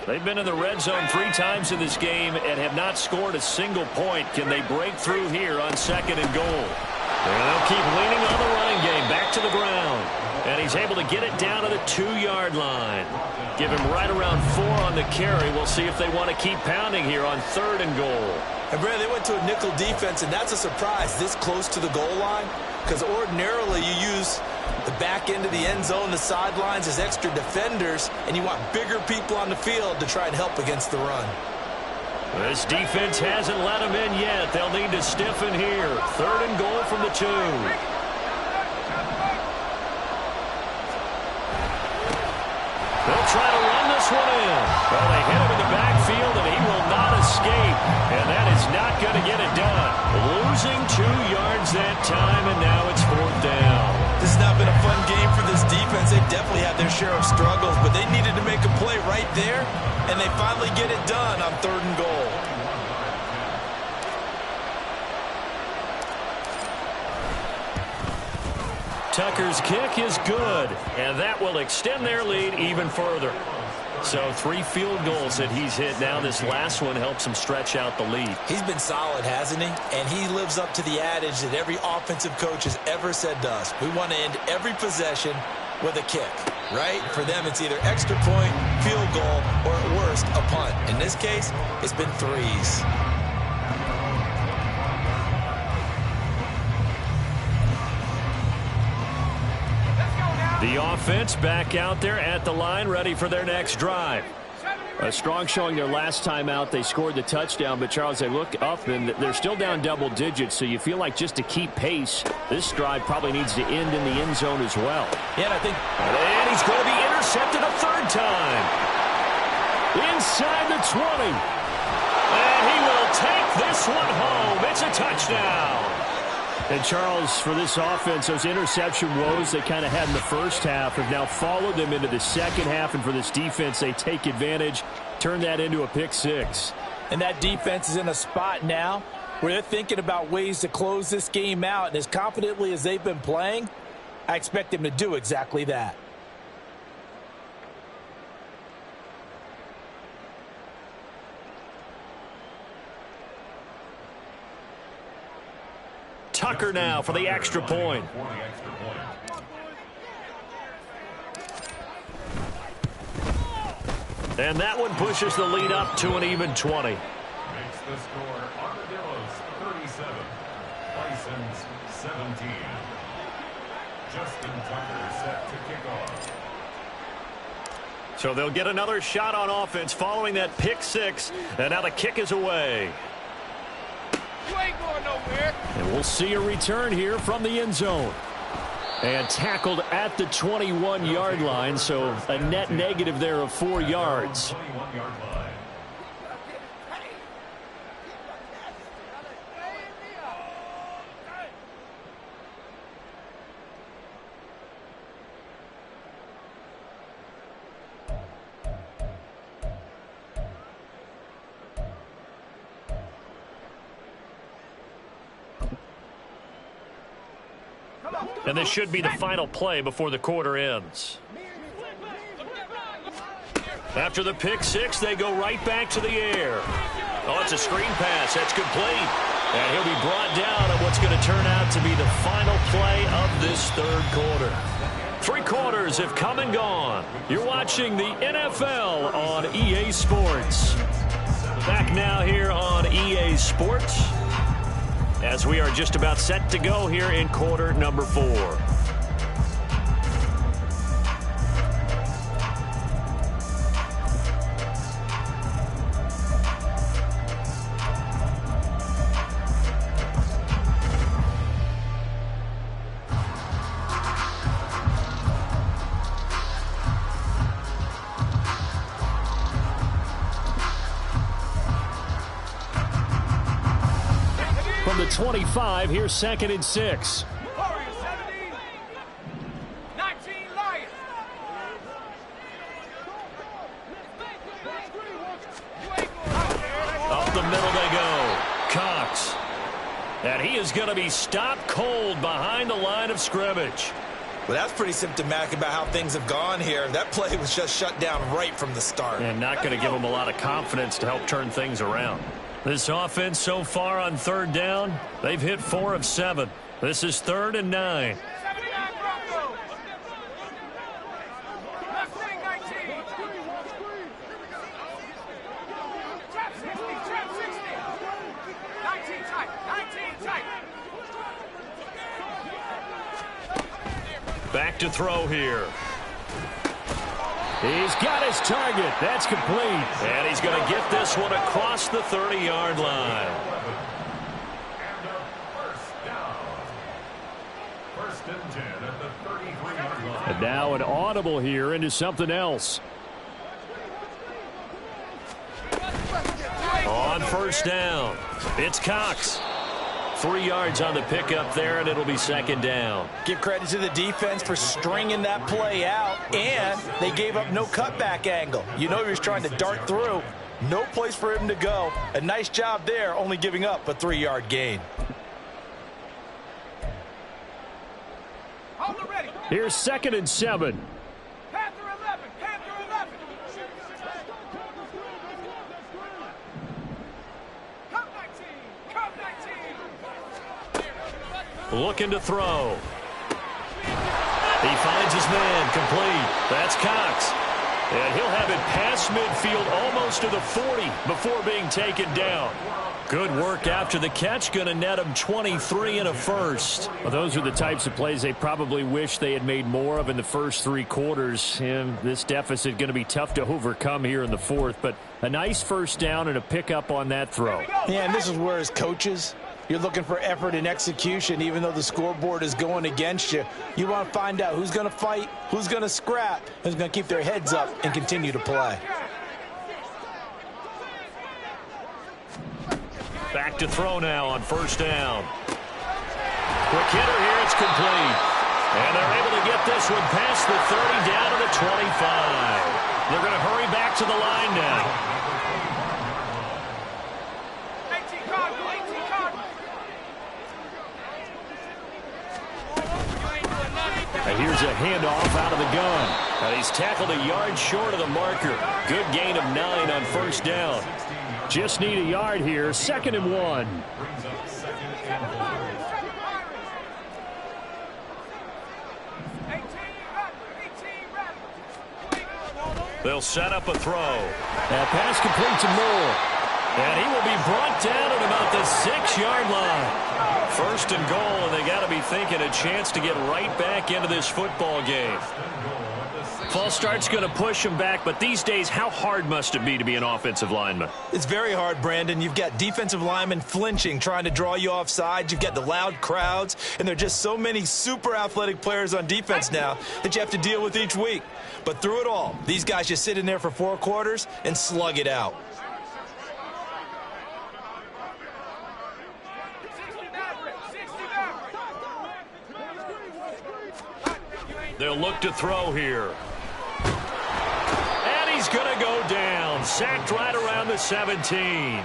They've been in the red zone 3 times in this game and have not scored a single point. Can they break through here on 2nd and goal? And they'll keep leaning on the running game. Back to the ground. And he's able to get it down to the 2-yard line. Give him right around 4 on the carry. We'll see if they want to keep pounding here on 3rd and goal. And, Brad, they went to a nickel defense, and that's a surprise this close to the goal line, because ordinarily you use the back end of the end zone, the sidelines as extra defenders, and you want bigger people on the field to try and help against the run. This defense hasn't let them in yet. They'll need to stiffen here. 3rd and goal from the 2. They'll try to run this one in. Well, they hit him in the backfield, and he will not escape. And that is not going to get it done. Losing 2 yards that time, and now it's 4th down. This has not been a fun game for this defense. They definitely had their share of struggles, but they needed to make a play right there, and they finally get it done on 3rd and goal. Tucker's kick is good, and that will extend their lead even further. So 3 field goals that he's hit now. This last one helps him stretch out the lead. He's been solid, hasn't he? And he lives up to the adage that every offensive coach has ever said to us. We want to end every possession with a kick. right? For them, it's either extra point, field goal, or at worst, a punt. In this case, it's been threes. The offense back out there at the line, ready for their next drive. A strong showing their last time out. They scored the touchdown, but Charles, they look up and they're still down double digits, so you feel like just to keep pace, this drive probably needs to end in the end zone as well. Yeah, and I think... And he's going to be intercepted a third time. Inside the 20. And he will take this one home. It's a touchdown. And Charles, for this offense, those interception woes they kind of had in the first half have now followed them into the second half. And for this defense, they take advantage, turn that into a pick six. And that defense is in a spot now where they're thinking about ways to close this game out. And as confidently as they've been playing, I expect them to do exactly that. Tucker now for the extra point. And that one pushes the lead up to an even 20. Makes the score Armadillos 37, Bisons 17. Justin Tucker set to kick off. So they'll get another shot on offense following that pick six. And now the kick is away. You ain't going nowhere. And we'll see a return here from the end zone. And tackled at the 21-yard line, so a net negative there of 4 yards. 21-yard line. And this should be the final play before the quarter ends. After the pick six, they go right back to the air. Oh, it's a screen pass. That's complete. And he'll be brought down on what's going to turn out to be the final play of this third quarter. 3 quarters have come and gone. You're watching the NFL on EA Sports. Back now here on EA Sports, as we are just about set to go here in quarter number 4. From the 25, here's 2nd and 6. Warriors 17, 19 Lions. You ain't going nowhere. Up the middle they go. Cox. And he is going to be stopped cold behind the line of scrimmage. Well, that's pretty symptomatic about how things have gone here. That play was just shut down right from the start. And not going to give him a lot of confidence to help turn things around. This offense so far on 3rd down, they've hit 4 of 7. This is 3rd and 9. 79 Broncos. Left wing 19. Trap 60, trap 60. 19 tight, 19 tight. Back to throw here. He's got his target. That's complete. And he's going to get this one across the 30-yard line. And a first down. 1st and 10 at the 33-yard line. And now an audible here into something else. On 1st down, it's Cox. 3 yards on the pickup there, and it'll be 2nd down. Give credit to the defense for stringing that play out, and they gave up no cutback angle. You know he was trying to dart through. No place for him to go. A nice job there, only giving up a 3-yard gain. Hold it ready. Here's 2nd and 7. Panther 11, Panther 11. Come 19, come 19. Looking to throw. He finds his man, complete. That's Cox. And he'll have it past midfield almost to the 40 before being taken down. Good work after the catch. Going to net him 23 and a first. Well, those are the types of plays they probably wish they had made more of in the first 3 quarters. And this deficit going to be tough to overcome here in the fourth. But a nice first down and a pickup on that throw. Yeah, and this is where as coaches, you're looking for effort and execution. Even though the scoreboard is going against you, you want to find out who's going to fight, who's going to scrap, who's going to keep their heads up and continue to play. Back to throw now on first down. Quick hitter here, it's complete. And they're able to get this one past the 30 down to the 25. They're going to hurry back to the line now. 18 Cardinal, 18 Cardinal. And here's a handoff out of the gun. And he's tackled a yard short of the marker. Good gain of 9 on first down. Just need a yard here. 2nd and 1. They'll set up a throw. That pass complete to Moore. And he will be brought down at about the 6-yard line. 1st and goal, and they got to be thinking a chance to get right back into this football game. False start's going to push him back, but these days, how hard must it be to be an offensive lineman? It's very hard, Brandon. You've got defensive linemen flinching, trying to draw you off sides. You've got the loud crowds, and there are just so many super athletic players on defense now that you have to deal with each week. But through it all, these guys just sit in there for 4 quarters and slug it out. They'll look to throw here. And he's going to go down. Sacked right around the 17.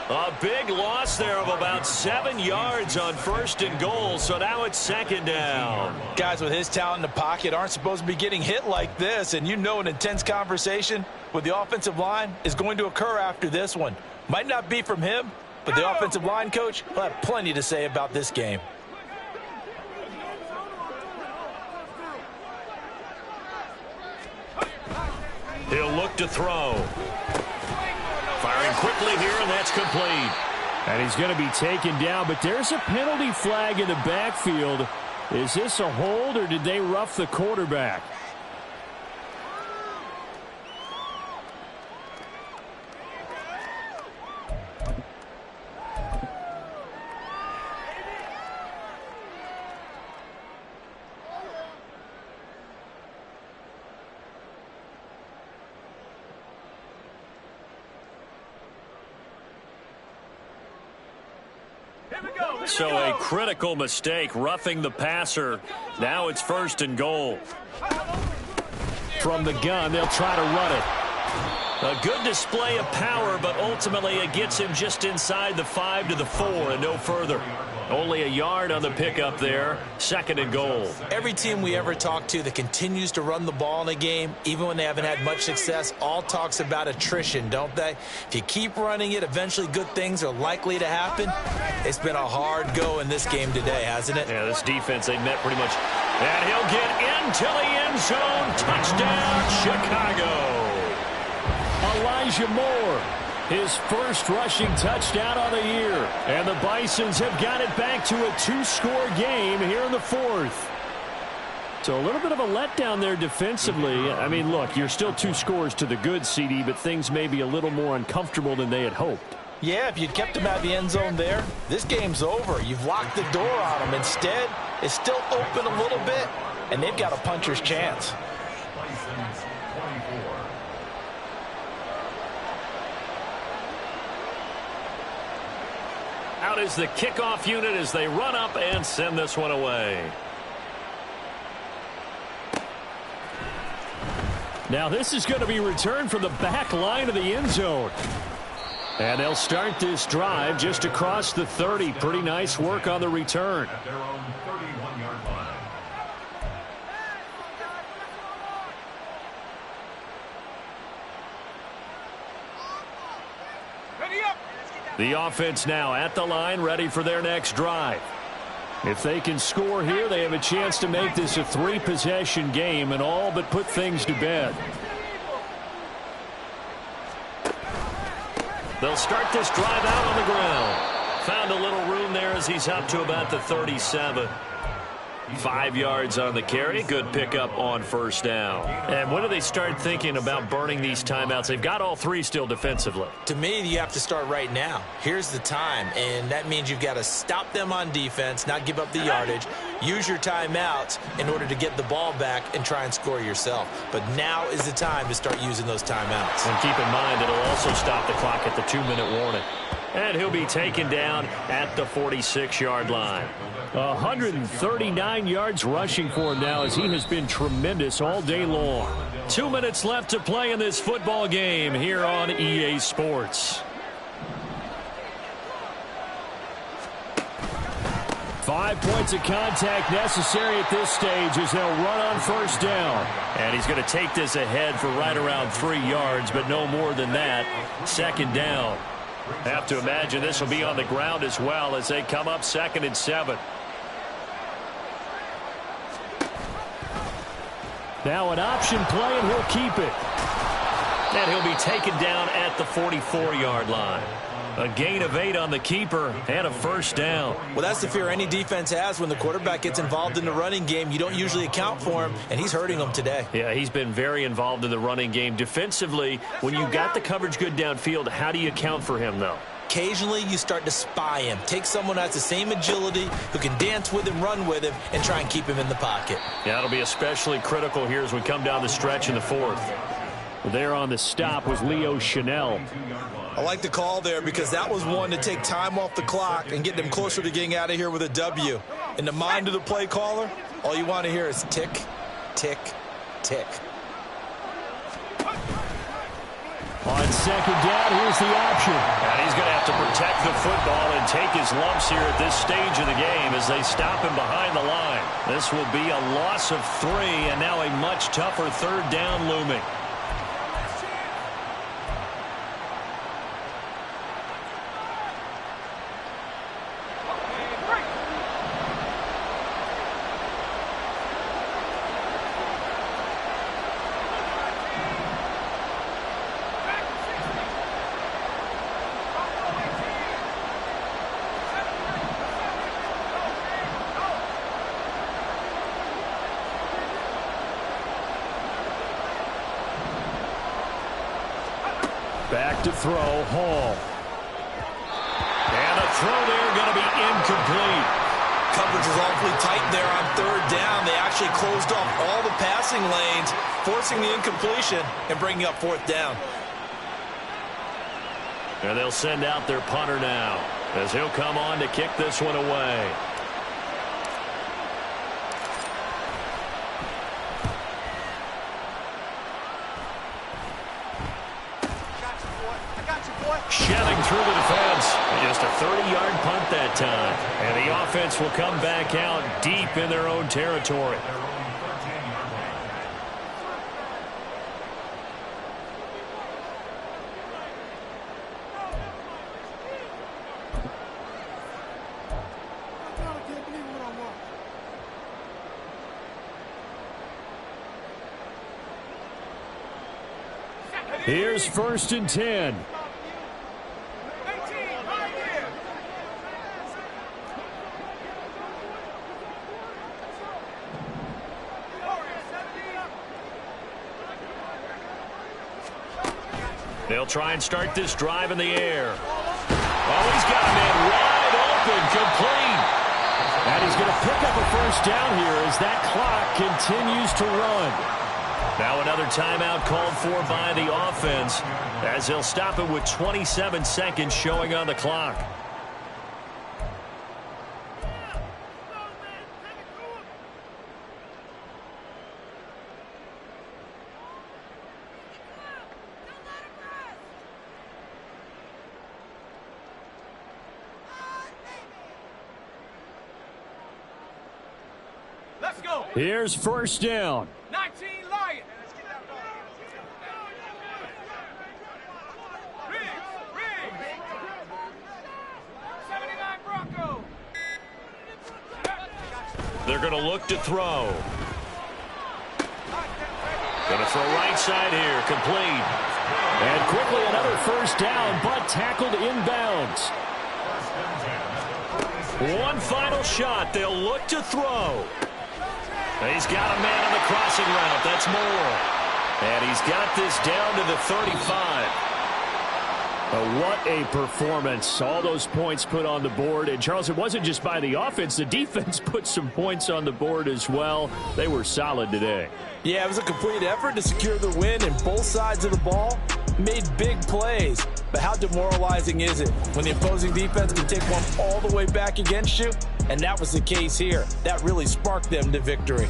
A big loss there of about 7 yards on 1st and goal, so now it's 2nd down. Guys with his talent in the pocket aren't supposed to be getting hit like this, and you know an intense conversation with the offensive line is going to occur after this one. Might not be from him, but the offensive line coach will have plenty to say about this game. He'll look to throw. Firing quickly here, and that's complete. And he's going to be taken down, but there's a penalty flag in the backfield. Is this a hold, or did they rough the quarterback? So a critical mistake, roughing the passer. Now it's 1st and goal. From the gun, they'll try to run it. A good display of power, but ultimately it gets him just inside the 5 to the 4 and no further. Only a yard on the pickup there. 2nd and goal. Every team we ever talk to that continues to run the ball in a game, even when they haven't had much success, all talks about attrition, don't they? If you keep running it, eventually good things are likely to happen. It's been a hard go in this game today, hasn't it? Yeah, this defense, they met pretty much. And he'll get into the end zone. Touchdown, Chicago. Elijah Moore, his first rushing touchdown on the year. And the Bisons have got it back to a 2-score game here in the 4th. So a little bit of a letdown there defensively. I mean, look, you're still 2 scores to the good, CD, but things may be a little more uncomfortable than they had hoped. Yeah, if you'd kept him out of the end zone there, this game's over. You've locked the door on him. Instead, it's still open a little bit, and they've got a puncher's chance. Out is the kickoff unit as they run up and send this one away. Now this is going to be returned from the back line of the end zone. And they'll start this drive just across the 30. Pretty nice work on the return. At their own 31-yard line. Ready up. The offense now at the line, ready for their next drive. If they can score here, they have a chance to make this a three-possession game and all but put things to bed. They'll start this drive out on the ground. Found a little room there as he's up to about the 37. 5 yards on the carry. Good pickup on first down. And when do they start thinking about burning these timeouts? They've got all three still defensively. To me, you have to start right now. Here's the time, and that means you've got to stop them on defense, not give up the yardage, use your timeouts in order to get the ball back and try and score yourself. But now is the time to start using those timeouts. And keep in mind, it'll also stop the clock at the 2-minute warning. And he'll be taken down at the 46-yard line. 139 yards rushing for him now as he has been tremendous all day long. 2 minutes left to play in this football game here on EA Sports. 5 points of contact necessary at this stage as they'll run on first down. And he's going to take this ahead for right around 3 yards, but no more than that. Second down. Have to imagine this will be on the ground as well as they come up 2nd and 7. Now an option play, and he'll keep it. And he'll be taken down at the 44-yard line. A gain of 8 on the keeper and a first down. Well, that's the fear any defense has when the quarterback gets involved in the running game. You don't usually account for him, and he's hurting them today. Yeah, he's been very involved in the running game. Defensively, when you got the coverage good downfield, how do you account for him, though? Occasionally, you start to spy him. Take someone who has the same agility, who can dance with him, run with him, and try and keep him in the pocket. Yeah, it'll be especially critical here as we come down the stretch in the 4th. There on the stop was Leo Chanel. I like the call there because that was one to take time off the clock and get them closer to getting out of here with a W. In the mind of the play caller, all you want to hear is tick, tick, tick. On second down, here's the option. And he's going to have to protect the football and take his lumps here at this stage of the game as they stop him behind the line. This will be a loss of 3, and now a much tougher third down looming. Back to throw, Hall. And a throw there going to be incomplete. Coverage is awfully tight there on third down. They actually closed off all the passing lanes, forcing the incompletion and bringing up 4th down. And they'll send out their punter now as he'll come on to kick this one away. Shelling through the defense. Just a 30-yard punt that time. And the offense will come back out deep in their own territory. Here's 1st and 10. They'll try and start this drive in the air. Oh, he's got a man wide open, complete. And he's going to pick up a first down here as that clock continues to run. Now another timeout called for by the offense as they'll stop it with 27 seconds showing on the clock. Let's go. Here's 1st down. 19 Lions. Riggs. 79 Bronco. They're going to look to throw. Going to throw right side here, complete. And quickly another first down, but tackled inbounds. One final shot. They'll look to throw. He's got a man on the crossing route. That's Moore. And he's got this down to the 35. What a performance. All those points put on the board. And, Charles, it wasn't just by the offense. The defense put some points on the board as well. They were solid today. Yeah, it was a complete effort to secure the win, and both sides of the ball made big plays. But how demoralizing is it when the opposing defense can take one all the way back against you? And that was the case here. That really sparked them to victory.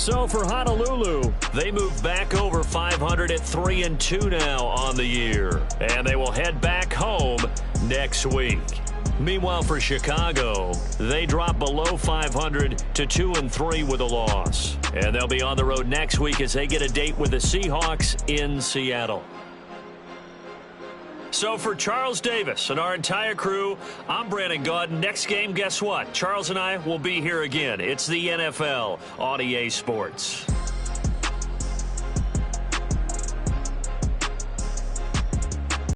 So for Honolulu, they move back over 500 at 3-2 now on the year. And they will head back home next week. Meanwhile, for Chicago, they drop below 500 to 2-3 with a loss. And they'll be on the road next week as they get a date with the Seahawks in Seattle. So for Charles Davis and our entire crew, I'm Brandon Gaudin. Next game, guess what? Charles and I will be here again. It's the NFL on EA Sports.